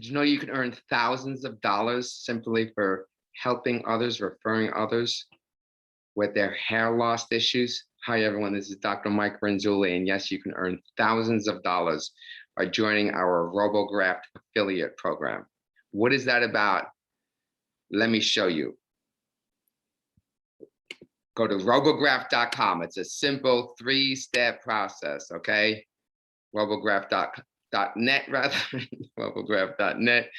Did you know you can earn thousands of dollars simply for helping others, referring others with their hair loss issues? Hi, everyone. This is Dr. Mike Renzulli. And yes, you can earn thousands of dollars by joining our Robograft Affiliate Program. What is that about? Let me show you. Go to robograft.com. It's a simple 3-step process, okay? Robograft.net rather, robograft.net.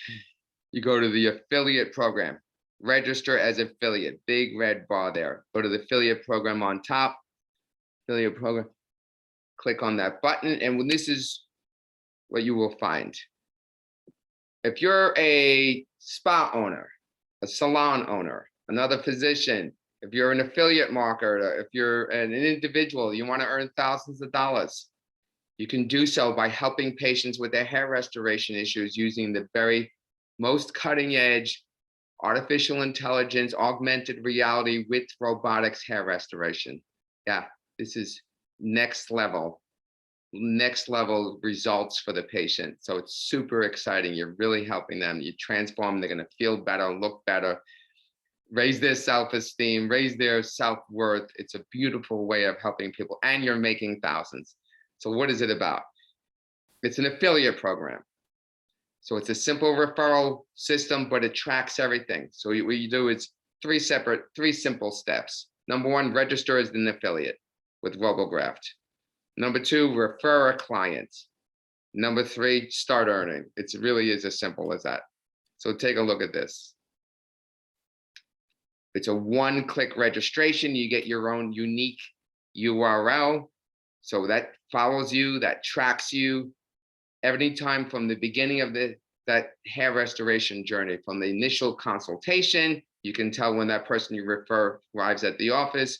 You go to the affiliate program, register as affiliate, big red bar there. Go to the affiliate program on top, affiliate program, click on that button, and this is what you will find. If you're a spa owner, a salon owner, another physician, if you're an affiliate marketer, if you're an individual, you want to earn thousands of dollars, you can do so by helping patients with their hair restoration issues using the very most cutting edge artificial intelligence, augmented reality with robotics hair restoration. Yeah, this is next level results for the patient. So it's super exciting. You're really helping them. You transform, they're going to feel better, look better, raise their self-esteem, raise their self-worth. It's a beautiful way of helping people, and you're making thousands. So what is it about? It's an affiliate program. So it's a simple referral system, but it tracks everything. So what you do is three simple steps. Number one, register as an affiliate with Robograft. Number two, refer a client. Number three, start earning. It really is as simple as that. So take a look at this. It's a one-click registration. You get your own unique URL. So that follows you, that tracks you every time from the beginning of that hair restoration journey, from the initial consultation. You can tell when that person you refer arrives at the office,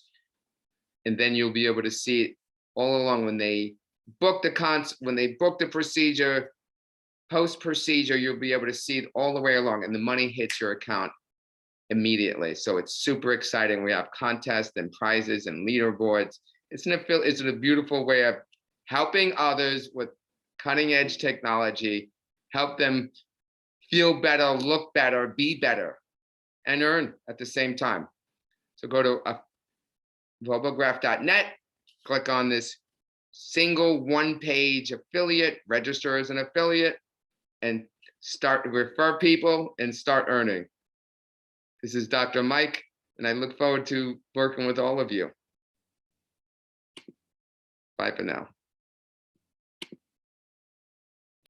and then you'll be able to see it all along when they book the procedure, post-procedure, you'll be able to see it all the way along, and the money hits your account immediately. So it's super exciting. We have contests and prizes and leaderboards. It's a beautiful way of helping others with cutting edge technology, help them feel better, look better, be better, and earn at the same time. So go to robograft.net, click on this single one-page affiliate, register as an affiliate, and start to refer people and start earning. This is Dr. Mike, and I look forward to working with all of you. Bye for now.